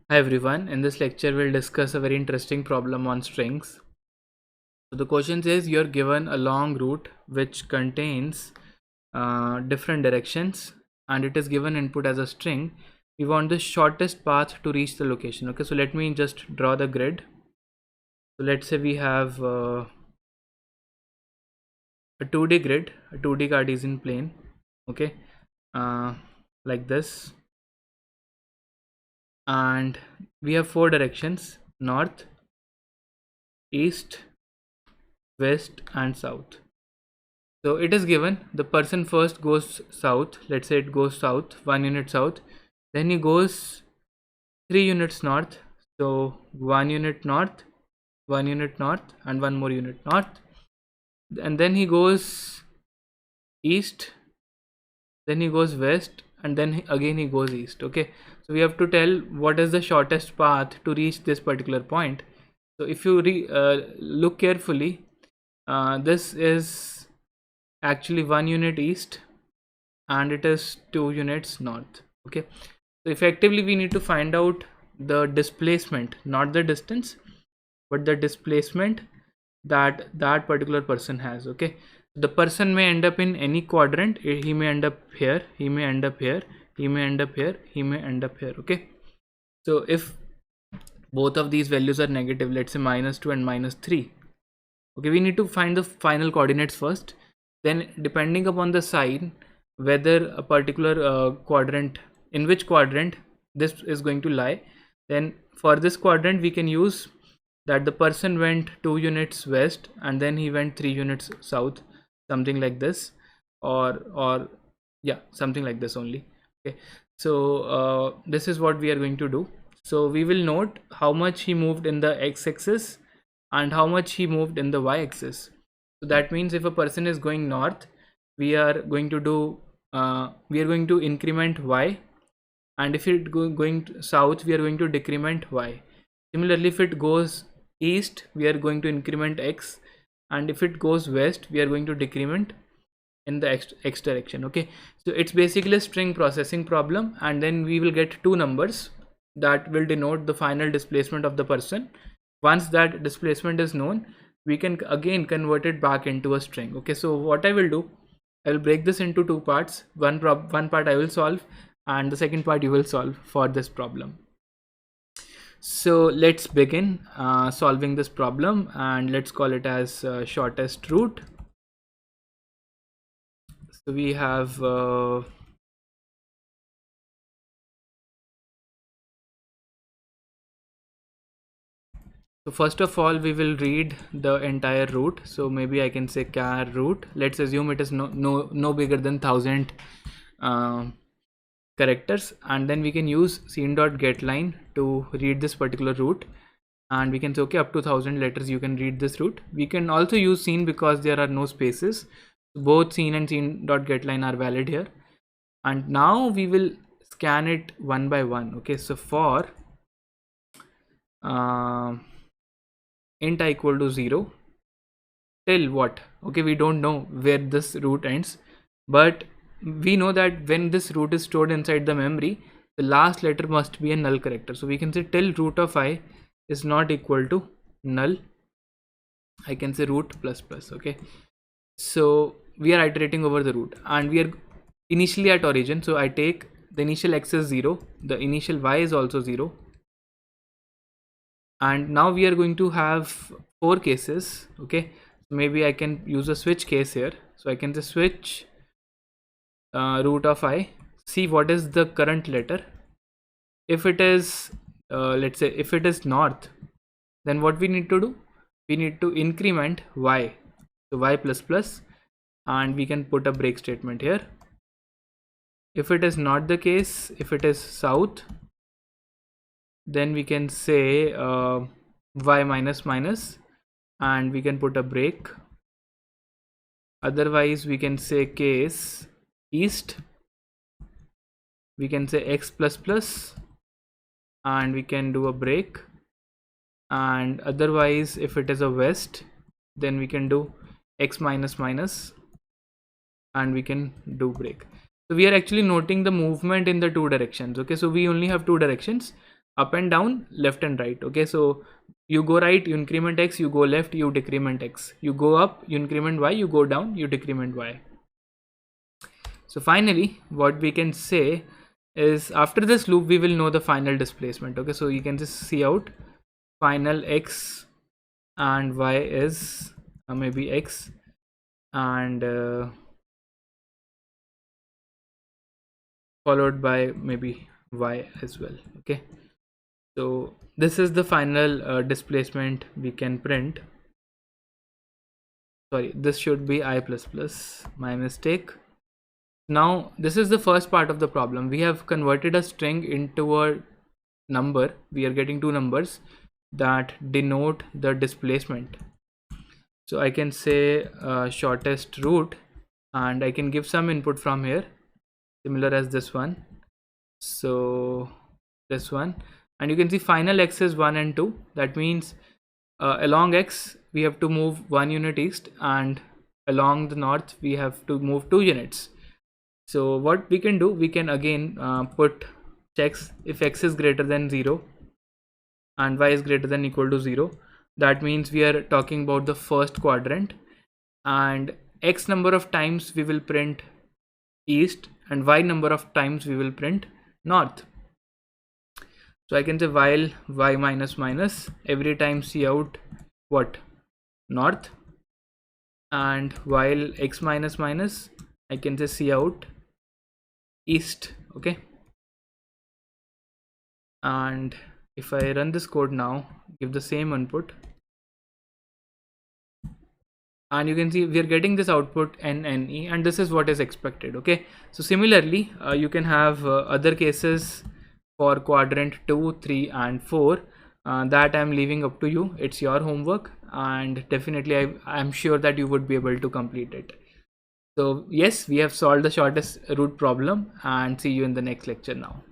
Hi everyone, in this lecture we'll discuss a very interesting problem on strings. So the question says you're given a long route which contains different directions and it is given input as a string. We want the shortest path to reach the location. Okay, so let me just draw the grid. So let's say we have a 2D grid, a 2D Cartesian plane, okay, uh, like this, and we have four directions: north, east, west and south. So it is given the person first goes south, let's say it goes south 1 unit south, then he goes 3 units north, so 1 unit north, 1 unit north and one more unit north, and then he goes east, then he goes west, and then again he goes east. Okay, so we have to tell what is the shortest path to reach this particular point. So if you look carefully, this is actually 1 unit east and it is 2 units north. Okay, so effectively we need to find out the displacement, not the distance but the displacement that that particular person has. Okay, the person may end up in any quadrant. He may end up here, he may end up here, he may end up here, he may end up here. Okay, so if both of these values are negative, let's say -2 and -3, okay, we need to find the final coordinates first. Then depending upon the sign, whether a particular quadrant, in which quadrant this is going to lie, then for this quadrant we can use that the person went 2 units west and then he went 3 units south, something like this, or yeah, something like this only. Okay, so this is what we are going to do. So we will note how much he moved in the x-axis and how much he moved in the y-axis. So that means if a person is going north, we are going to do we are going to increment y, and if it going south, we are going to decrement y. Similarly, if it goes east, we are going to increment x, and if it goes west, we are going to decrement in the x direction. Okay, so it's basically a string processing problem, and then we will get two numbers that will denote the final displacement of the person. Once that displacement is known, we can again convert it back into a string. Okay, so what I will do, I will break this into two parts. One part I will solve and the second part you will solve for this problem. So let's begin solving this problem, and let's call it as shortest route. So we have so first of all we will read the entire route. So maybe I can say char route. Let's assume it is no bigger than 1000 characters, and then we can use scene.getLine to read this particular route, and we can say okay, up to 1000 letters you can read this route. We can also use scene because there are no spaces. Both scene and scene.getLine are valid here, and now we will scan it one by one. Okay, so for int I equal to 0 till what? Okay, we don't know where this route ends, but we know that when this route is stored inside the memory, the last letter must be a null character. So we can say till root of I is not equal to null, I can say root plus plus. Okay, so we are iterating over the route and we are initially at origin. So I take the initial x is 0, the initial y is also 0, and now we are going to have four cases. Okay, maybe I can use a switch case here. So I can just switch root of I, see what is the current letter. If it is let's say if it is north, then what we need to do, we need to increment y, so y plus plus, and we can put a break statement here. If it is not the case, if it is south, then we can say y minus minus, and we can put a break. Otherwise we can say case east, we can say x plus plus, and we can do a break. And otherwise if it is a west, then we can do x minus minus and we can do break. So we are actually noting the movement in the two directions. Okay, so we only have two directions. up and down, left and right. Okay, so you go right, you increment x, you go left, you decrement x, you go up, you increment y, you go down, you decrement y. So finally what we can say is, after this loop we will know the final displacement. Okay, so you can just see out final x and y is maybe x, and followed by maybe y as well. Okay, so this is the final displacement we can print. Sorry, this should be I plus plus, my mistake. Now this is the first part of the problem. We have converted a string into a number. We are getting two numbers that denote the displacement. So I can say shortest route, and I can give some input from here, similar as this one. So this one, and you can see final x is 1 and 2. That means along x we have to move 1 unit east, and along the north we have to move 2 units. So what we can do, we can again put checks if x is greater than 0 and y is greater than equal to 0. That means we are talking about the first quadrant, and x number of times we will print east and y number of times we will print north. So I can say while y minus minus, every time see out what, north, and while x minus minus, I can say see out east. Okay, and if I run this code now, give the same input, and you can see we are getting this output NNE, and this is what is expected. Okay, so similarly you can have other cases for quadrant 2, 3 and 4 that I'm leaving up to you. It's your homework, and definitely I'm sure that you would be able to complete it. So yes, we have solved the shortest route problem, and see you in the next lecture now.